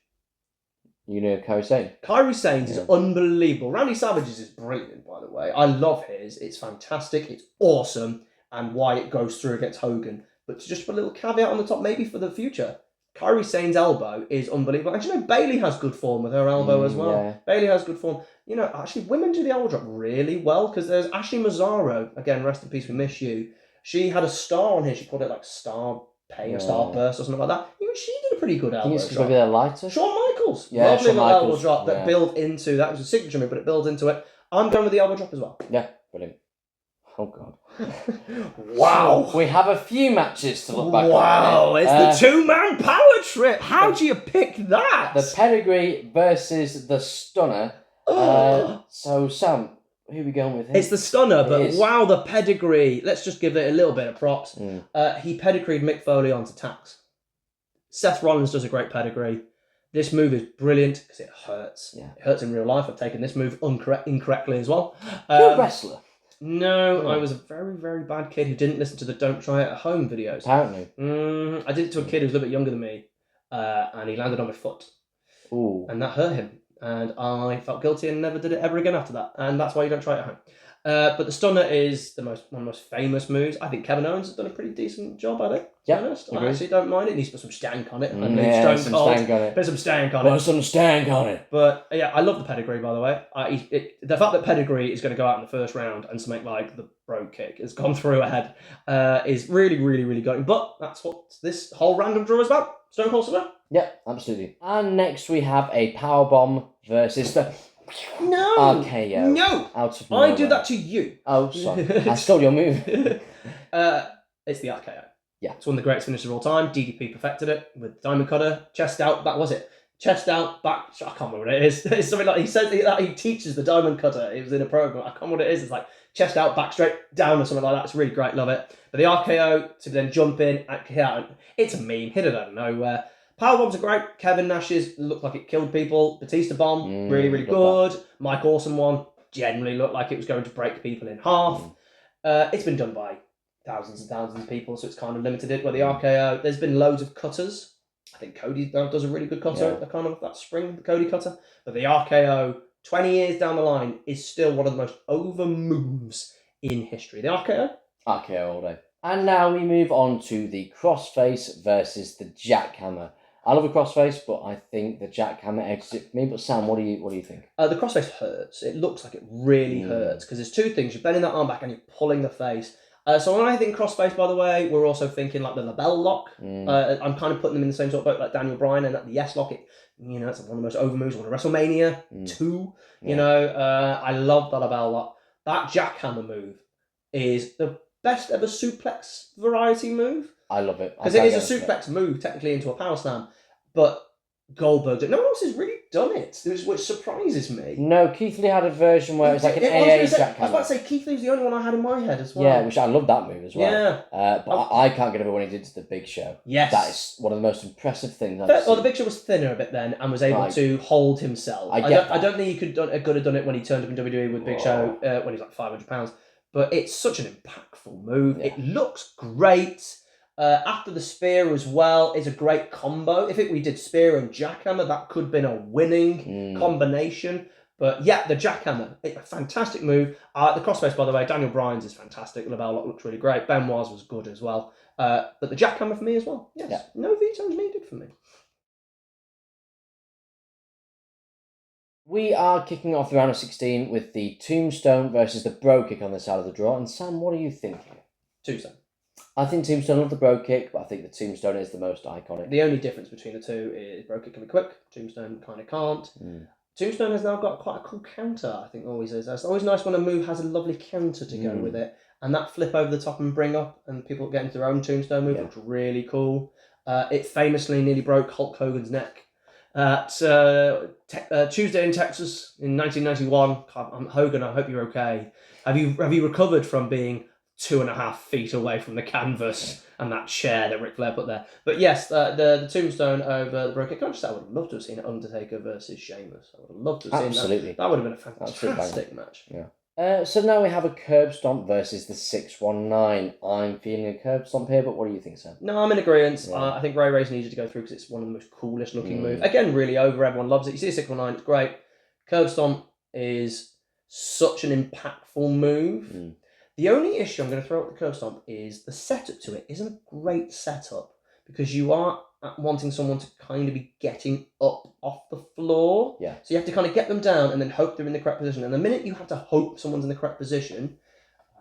S1: You know Kairi Sane.
S2: Kairi Sane is unbelievable. Randy Savage's is brilliant, by the way. I love his. It's fantastic. It's awesome. And why it goes through against Hogan. But to just put a little caveat on the top, maybe for the future, Kairi Sane's elbow is unbelievable. And Bayley has good form with her elbow as well. Yeah. Bayley has good form. Actually, women do the elbow drop really well because there's Ashley Mazzaro. Again, rest in peace, we miss you. She had a star on here. She called it like Star Pain or Star Burst or something like that. Even she did a pretty good elbow drop.
S1: Maybe they're lighter.
S2: Shawn Michaels.
S1: Yeah,
S2: lovely
S1: Shawn
S2: little
S1: Michaels.
S2: elbow drop that built into, that was a signature move, but it builds into it. I'm going with the elbow drop as well.
S1: Yeah, brilliant. Oh, God.
S2: Wow.
S1: So we have a few matches to look back on.
S2: Wow, it's the 2-man power trip. How do you pick that?
S1: The Pedigree versus the Stunner. So, Sam, who are we going with here?
S2: It's the Stunner, but wow, the Pedigree. Let's just give it a little bit of props. He pedigreed Mick Foley onto Tax. Seth Rollins does a great pedigree. This move is brilliant because it hurts. Yeah. It hurts in real life. I've taken this move incorrectly as well.
S1: You're a wrestler.
S2: No, I was a very, very bad kid who didn't listen to the Don't Try It at Home videos.
S1: Apparently.
S2: I did it to a kid who was a little bit younger than me, and he landed on my foot.
S1: Ooh.
S2: And that hurt him. And I felt guilty and never did it ever again after that. And that's why you don't try it at home. But the Stunner is one of the most famous moves. I think Kevin Owens has done a pretty decent job at it.
S1: Yeah,
S2: I actually don't mind it. He needs to put some stank on it.
S1: Put some stank on it.
S2: Put some stank on it. But yeah, I love the pedigree, by the way. The fact that pedigree is going to go out in the first round and to make like the brogue kick has gone through ahead is really, really, really good. But that's what this whole random draw is about. Stone Cold Stunner.
S1: Yeah, absolutely. And next we have a powerbomb versus the
S2: RKO. No!
S1: Out of nowhere.
S2: I do that to you.
S1: Oh, sorry. I stole your move.
S2: It's the RKO. Yeah. It's one of the greatest finishes of all time. DDP perfected it with Diamond Cutter. Chest out, back, was it? Chest out, back. I can't remember what it is. It's something like, he says that he teaches the Diamond Cutter. It was in a program. I can't remember what it is. It's like chest out, back straight down or something like that. It's really great. Love it. But the RKO to then jump in. It's a meme. Hit it out of nowhere. Powerbombs are great. Kevin Nash's looked like it killed people. Batista bomb, really, really good. Mike Awesome one generally looked like it was going to break people in half. It's been done by thousands and thousands of people, so it's kind of limited it. But the RKO, there's been loads of cutters. I think Cody does a really good cutter, kind of that spring, the Cody cutter. But the RKO 20 years down the line, is still one of the most over moves in history. The RKO?
S1: RKO all day. And now we move on to the crossface versus the jackhammer. I love a crossface, but I think the jackhammer edges it for me. But Sam, what do you think?
S2: The crossface hurts. It looks like it really hurts because there's two things. You're bending that arm back and you're pulling the face. So when I think crossface, by the way, we're also thinking like the label lock. I'm kind of putting them in the same sort of boat like Daniel Bryan and the yes lock. It's one of the most over moves. One of WrestleMania 2. I love the label lock. That jackhammer move is the best ever suplex variety move.
S1: I love it.
S2: Because it is a suplex move, technically, into a power slam. But Goldberg, no one else has really done it, which surprises me.
S1: No, Keith Lee had a version where it was like an AA jackhammer.
S2: I was about to say, Keith Lee's the only one I had in my head as well.
S1: Yeah, which I love that move as well.
S2: Yeah.
S1: But I can't get over when he did to the Big Show.
S2: Yes.
S1: That is one of the most impressive things I've seen.
S2: The Big Show was thinner a bit then and was able to hold himself. I don't think he could have done it when he turned up in WWE with Big Show when he's like £500. But it's such an impactful move. Yeah. It looks great. After the spear as well is a great combo. If we did spear and jackhammer, that could have been a winning combination. But yeah, the jackhammer, a fantastic move. The crossface, by the way, Daniel Bryan's is fantastic. LaBelle Lock looks really great. Benoit's was good as well. But the jackhammer for me as well. Yes, yeah. No vetoes needed for me.
S1: We are kicking off the round of 16 with the Tombstone versus the Bro Kick on the side of the draw. And Sam, what are you thinking?
S2: Tombstone.
S1: I think Tombstone love the Bro Kick, but I think the Tombstone is the most iconic.
S2: The only difference between the two is Bro Kick can be quick, Tombstone kind of can't. Tombstone has now got quite a cool counter, I think always is. It's always nice when a move has a lovely counter to go with it. And that flip over the top and bring up, and people get into their own Tombstone move, looks really cool. It famously nearly broke Hulk Hogan's neck at Tuesday in Texas in 1991. Hogan, I hope you're okay. Have you recovered from being 2.5 feet away from the canvas and that chair that Ric Flair put there? But yes, the Tombstone over the Bro Kick. I would have loved to have seen Undertaker versus Sheamus. I would have loved to have seen that. That would have been a fantastic match.
S1: Yeah. So now we have a curb stomp versus the 619. I'm feeling a curb stomp here, but what do you think, Sam?
S2: No, I'm in agreement. Yeah. I think Ray Ray's needed to go through because it's one of the most coolest looking moves. Again, really over. Everyone loves it. You see a 619, it's great. Curb stomp is such an impactful move. The only issue I'm going to throw at the curb stomp is the setup to it isn't a great setup because you are wanting someone to kind of be getting up off the floor.
S1: Yeah.
S2: So you have to kind of get them down and then hope they're in the correct position. And the minute you have to hope someone's in the correct position,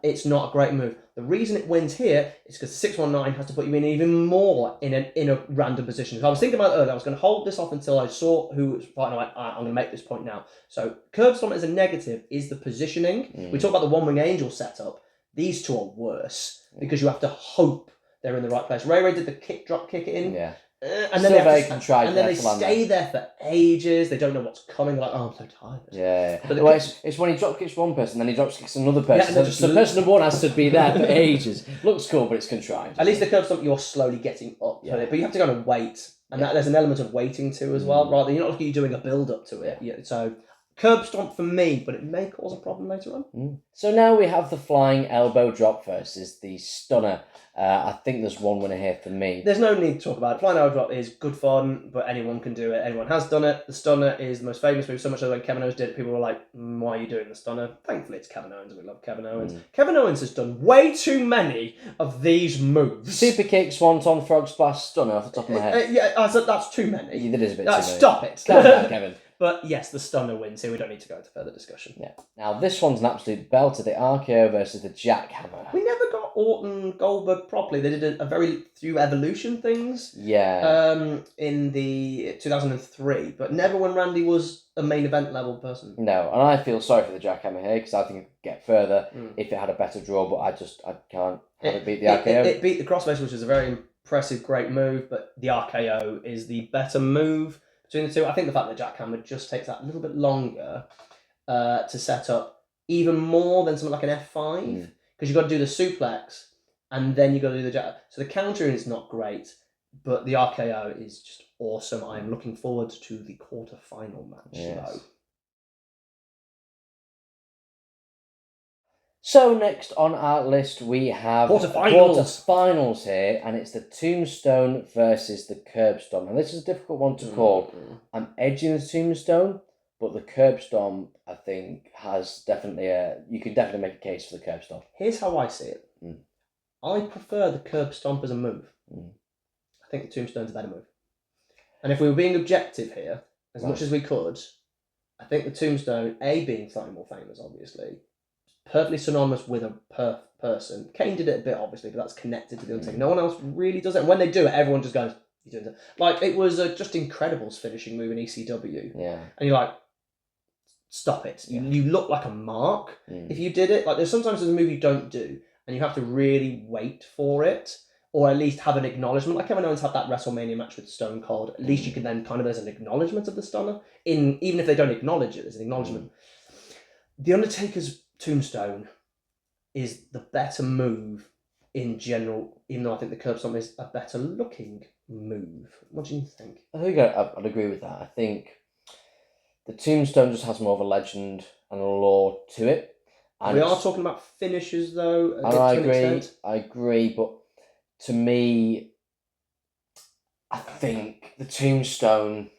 S2: it's not a great move. The reason it wins here is because 619 has to put you in even more in a random position. So I was thinking about it earlier. I was going to hold this off until I saw who was fighting. I'm going to make this point now. So curb stomp as a negative is the positioning. We talk about the one wing angel setup. These two are worse because you have to hope they're in the right place. Ray Ray did the kick drop kick it in.
S1: Yeah.
S2: And then they stay there for ages. They don't know what's coming. They're like, I'm so tired.
S1: Yeah. But it's when he drop kicks one person, then he drop kicks another person. Yeah, so person number one has to be there for ages. Looks cool, but it's contrived.
S2: At least the curb stomp, you're slowly getting up. Yeah. But you have to kind of wait. And there's an element of waiting too as well. Rather, you're not looking at you doing a build up to it. Yeah. So curb stomp for me, but it may cause a problem later on.
S1: So now we have the flying elbow drop versus the stunner. I think there's one winner here for me.
S2: There's no need to talk about it. Flying elbow drop is good fun, but anyone can do it. Anyone has done it. The stunner is the most famous move, so much so when Kevin Owens did it, people were like, why are you doing the stunner? Thankfully, it's Kevin Owens, and we love Kevin Owens. Kevin Owens has done way too many of these moves.
S1: Super kick, swanton, frog splash, stunner off the top of my head.
S2: That's too many.
S1: Yeah, that is a bit too many.
S2: Stop it.
S1: Calm down, Kevin.
S2: But yes, the stunner wins here. We don't need to go into further discussion.
S1: Yeah. Now, this one's an absolute belter, the RKO versus the jackhammer.
S2: We never got Orton Goldberg properly. They did a very few evolution things.
S1: Yeah.
S2: In the 2003, but never when Randy was a main event level person.
S1: No, and I feel sorry for the jackhammer here because I think it could get further if it had a better draw, but I can't have it beat the RKO.
S2: It beat the crossface, which is a very impressive, great move, but the RKO is the better move between the two. I think the fact that jackhammer just takes that a little bit longer to set up even more than something like an F5 because you've got to do the suplex and then you've got to do the jack. So the countering is not great, but the RKO is just awesome. I am looking forward to the quarterfinal match though.
S1: So next on our list we have quarterfinals here, and it's the Tombstone versus the Curb Stomp. And this is a difficult one to call. I'm edging the Tombstone, but the curb stomp, I think, has definitely you can definitely make a case for the curb stomp.
S2: Here's how I see it.
S1: Mm.
S2: I prefer the curb stomp as a move.
S1: Mm.
S2: I think the tombstone's a better move. And if we were being objective here, as much as we could, I think the tombstone, A, being slightly more famous, obviously, perfectly synonymous with a person. Kane did it a bit, obviously, but that's connected to the Undertaker. No one else really does it. And when they do it, everyone just goes, "You're doing it." Like, it was just Incredible's finishing move in ECW.
S1: Yeah.
S2: And you're like, stop it. You look like a mark if you did it. Like, there's sometimes there's a move you don't do, and you have to really wait for it, or at least have an acknowledgement. Like Kevin Owens had that WrestleMania match with Stone Cold. At least you can then kind of, there's an acknowledgement of the stunner. Even if they don't acknowledge it, there's an acknowledgement. The Undertaker's tombstone is the better move in general, even though I think the curb stomp is a better looking move. What do you think?
S1: I think I'd agree with that. I think the tombstone just has more of a legend and a lore to it. And
S2: we are talking about finishes, though.
S1: And I agree, but to me, I think the tombstone.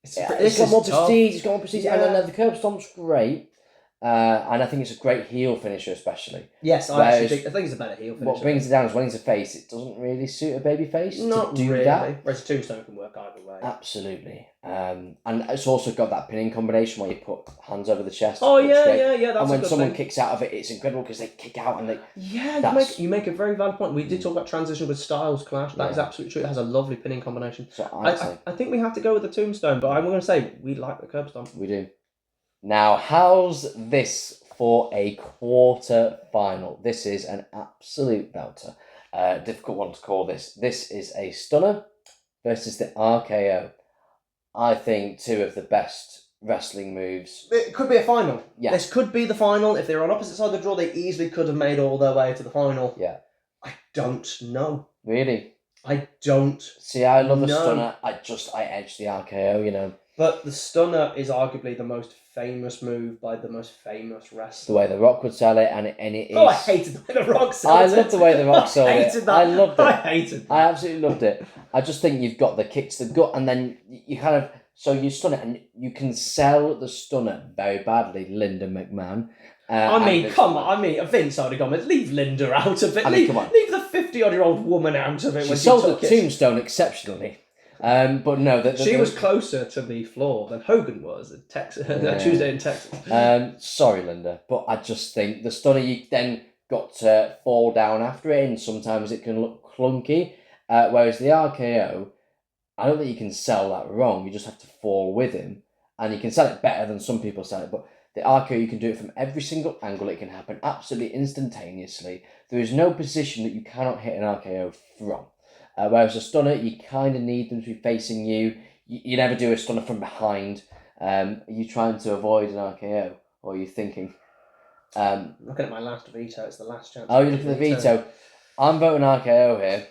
S1: It's got more prestige. It's got more prestige, and then the curb stomp's great. And I think it's a great heel finisher, especially.
S2: Yes, I think it's a better heel finisher.
S1: What brings it down is when he's a face, it doesn't really suit a baby face
S2: to
S1: do
S2: really.
S1: that.
S2: Whereas a tombstone can work either way.
S1: Absolutely. And it's also got that pinning combination where you put hands over the chest.
S2: Oh, yeah. That's
S1: and when someone
S2: thing.
S1: kicks out of it, it's incredible because they kick out and they...
S2: Yeah, you make a very valid point. We did talk about transition with Styles Clash. That is absolutely true. It has a lovely pinning combination.
S1: So
S2: I think we have to go with the tombstone, but I'm going to say we like the curb stomp.
S1: We do. Now, how's this for a quarter final? This is an absolute belter. Difficult one to call this. This is a stunner versus the RKO. I think two of the best wrestling moves.
S2: It could be a final.
S1: Yeah.
S2: This could be the final. If they were on opposite side of the draw, they easily could have made all their way to the final.
S1: Yeah.
S2: I don't know.
S1: Really?
S2: I don't.
S1: See, I love a stunner. I edge the RKO, you know.
S2: But the stunner is arguably the most famous move by the most famous wrestler.
S1: The way The Rock would sell it, and it is...
S2: Oh, I hated the way The Rock sold it.
S1: I loved the way The Rock sold it.
S2: I hated that.
S1: I loved it.
S2: I hated that.
S1: I absolutely loved it. I just think you've got the kick to the gut, and then you kind of... So you stun it, and you can sell the stunner very badly, Linda McMahon.
S2: Come on. Vince already gone with, leave Linda out of it.
S1: Come on.
S2: Leave the 50-odd-year-old woman out of it.
S1: She sold the tombstone exceptionally. But no,
S2: she was closer to the floor than Hogan was at Tuesday in Texas.
S1: Sorry, Linda, but I just think the stunner, you then got to fall down after it, and sometimes it can look clunky. Whereas the RKO, I don't think you can sell that wrong. You just have to fall with him, and you can sell it better than some people sell it. But the RKO, you can do it from every single angle. It can happen absolutely instantaneously. There is no position that you cannot hit an RKO from. Whereas a stunner, you kind of need them to be facing you. You never do a stunner from behind. Are you trying to avoid an RKO? Or are you thinking?
S2: Looking at my last veto, it's the last chance.
S1: Oh, you're looking at the veto. I'm voting RKO here.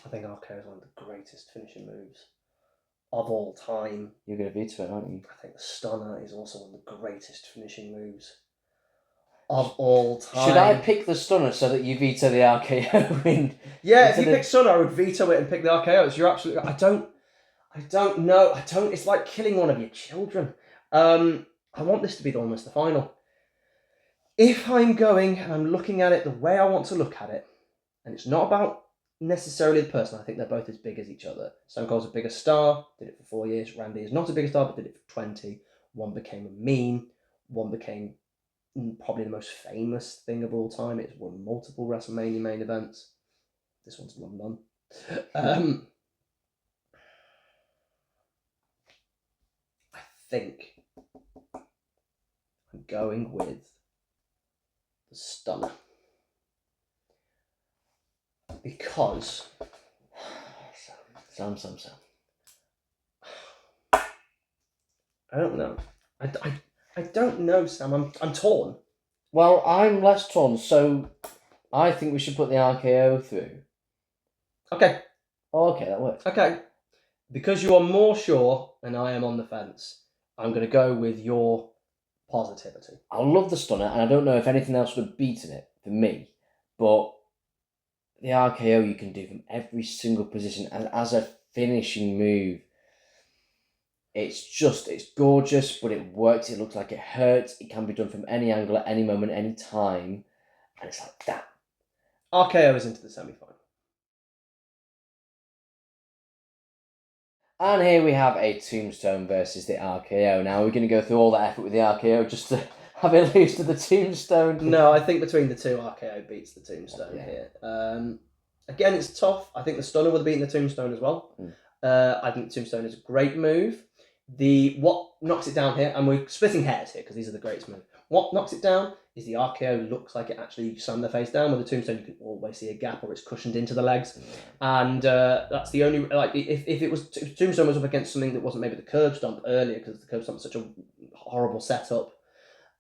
S2: I think RKO is one of the greatest finishing moves of all time.
S1: You're going to veto it, aren't you?
S2: I think the stunner is also one of the greatest finishing moves of all time.
S1: Should I pick the stunner so that you veto the RKO?
S2: If you pick stunner, I would veto it and pick the RKO. You're absolutely... I don't know. It's like killing one of your children. I want this to be almost the final. If I'm going and I'm looking at it the way I want to look at it, and it's not about necessarily the person, I think they're both as big as each other. Stone Cold's a bigger star, did it for 4 years. Randy is not a bigger star, but did it for 20. One became a meme. One became probably the most famous thing of all time. It's won multiple WrestleMania main events. This one's won none. I think I'm going with the stunner. Because
S1: Sam.
S2: I don't know. I don't know, Sam. I'm torn.
S1: Well, I'm less torn, so I think we should put the RKO through.
S2: Okay.
S1: Oh, okay, that works.
S2: Okay. Because you are more sure and I am on the fence, I'm going to go with your positivity.
S1: I love the stunner, and I don't know if anything else would have beaten it for me, but the RKO you can do from every single position, and as a finishing move, It's gorgeous, but it works. It looks like it hurts. It can be done from any angle at any moment, any time. And it's like that.
S2: RKO is into the semi-final.
S1: And here we have a Tombstone versus the RKO. Now we're going to go through all that effort with the RKO just to have it lose to the Tombstone.
S2: No, I think between the two, RKO beats the Tombstone here. Again, it's tough. I think the Stunner would have beaten the Tombstone as well. I think the Tombstone is a great move. What knocks it down here, and we're splitting hairs here because these are the greatest moves. What knocks it down is the RKO looks like it actually slammed their face down. With the Tombstone, you can always see a gap or it's cushioned into the legs. And that's the only, like, if it was, if Tombstone was up against something that wasn't maybe the curb stomp earlier, because the curb stomp is such a horrible setup,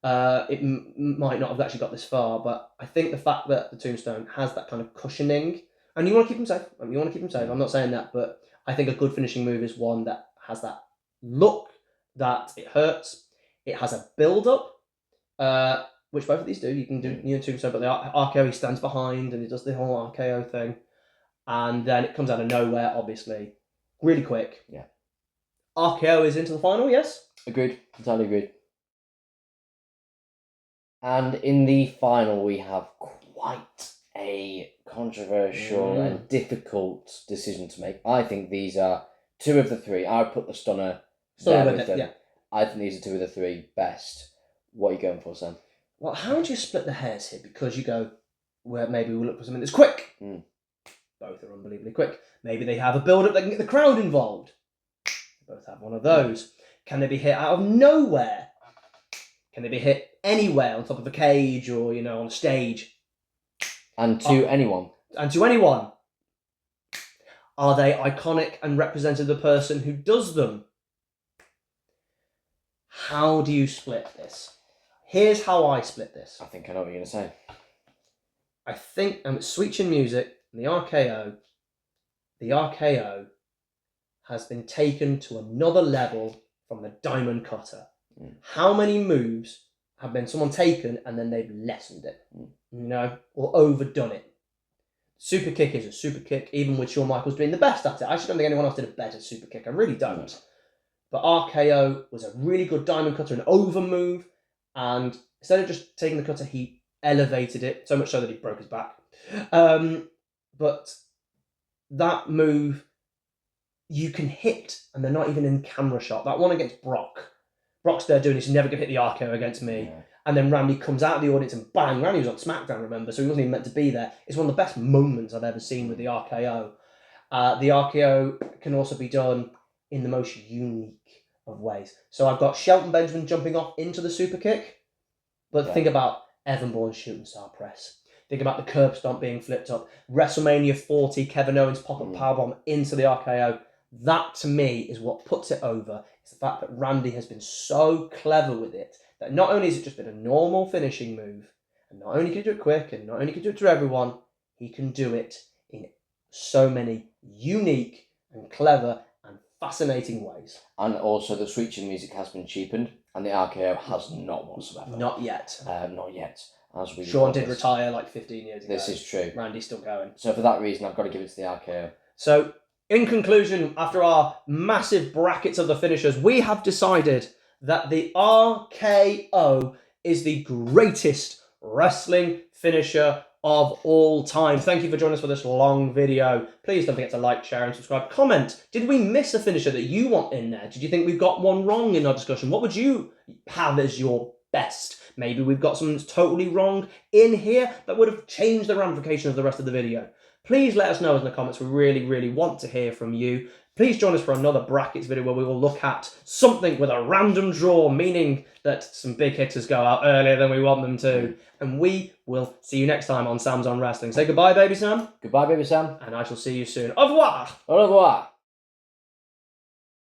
S2: it might not have actually got this far. But I think the fact that the Tombstone has that kind of cushioning, and you want to keep him safe. I'm not saying that, but I think a good finishing move is one that has that look that it hurts. It has a build-up, which both of these do. You can do Tombstone, but the RKO he stands behind and he does the whole RKO thing. And then it comes out of nowhere, obviously. Really quick.
S1: Yeah.
S2: RKO is into the final, yes?
S1: Agreed. Entirely agreed. And in the final, we have quite a controversial and difficult decision to make. I think these are two of the three. I would put the Stunner there with them. Yeah. I think these are two of the three best. What are you going for, Sam?
S2: Well, how do you split the hairs here? Because you go, well, maybe we'll look for something that's quick. Both are unbelievably quick. Maybe they have a build-up that can get the crowd involved. They both have one of those. Can they be hit out of nowhere? Can they be hit anywhere on top of a cage or, on a stage?
S1: And to anyone.
S2: And to anyone. Are they iconic and representative of the person who does them? How do you split this? Here's how I split this.
S1: I think I know what you're going to say.
S2: I think, and it's Sweet Chin Music, and the RKO has been taken to another level from the Diamond Cutter. How many moves have been someone taken and then they've lessened it, or overdone it? Super kick is a super kick, even with Shawn Michaels being the best at it. I actually don't think anyone else did a better super kick. I really don't. But RKO was a really good Diamond Cutter, an over move, and instead of just taking the cutter, he elevated it, so much so that he broke his back. But that move, you can hit, and they're not even in camera shot. That one against Brock. Brock's there doing this, he's never going to hit the RKO against me. Yeah. And then Randy comes out of the audience and bang, Randy was on SmackDown, remember, so he wasn't even meant to be there. It's one of the best moments I've ever seen with the RKO. The RKO can also be done in the most unique of ways. So I've got Shelton Benjamin jumping off into the super kick, but think about Evan Bourne's shooting star press. Think about the curb stomp being flipped up. WrestleMania 40, Kevin Owens pop-up powerbomb into the RKO. That, to me, is what puts it over. It's the fact that Randy has been so clever with it that not only has it just been a normal finishing move, and not only can he do it quick, and not only can he do it to everyone, he can do it in so many unique and clever and fascinating ways.
S1: And also the Sweet Chin Music has been cheapened, and the RKO has not whatsoever.
S2: Not yet.
S1: Not yet.
S2: Shawn did retire like 15 years ago.
S1: This is true.
S2: Randy's still going.
S1: So for that reason, I've got to give it to the RKO.
S2: So, in conclusion, after our massive brackets of the finishers, we have decided that the RKO is the greatest wrestling finisher of all time. Thank you for joining us for this long video. Please don't forget to like, share, and subscribe. Comment. Did we miss a finisher that you want in there? Did you think we've got one wrong in our discussion? What would you have as your best? Maybe we've got something that's totally wrong in here that would have changed the ramifications of the rest of the video. Please let us know in the comments. We really, really want to hear from you. Please join us for another brackets video where we will look at something with a random draw, meaning that some big hitters go out earlier than we want them to. And we will see you next time on Sam's on Wrestling. Say goodbye, baby Sam.
S1: Goodbye, baby Sam.
S2: And I shall see you soon. Au revoir.
S1: Au revoir.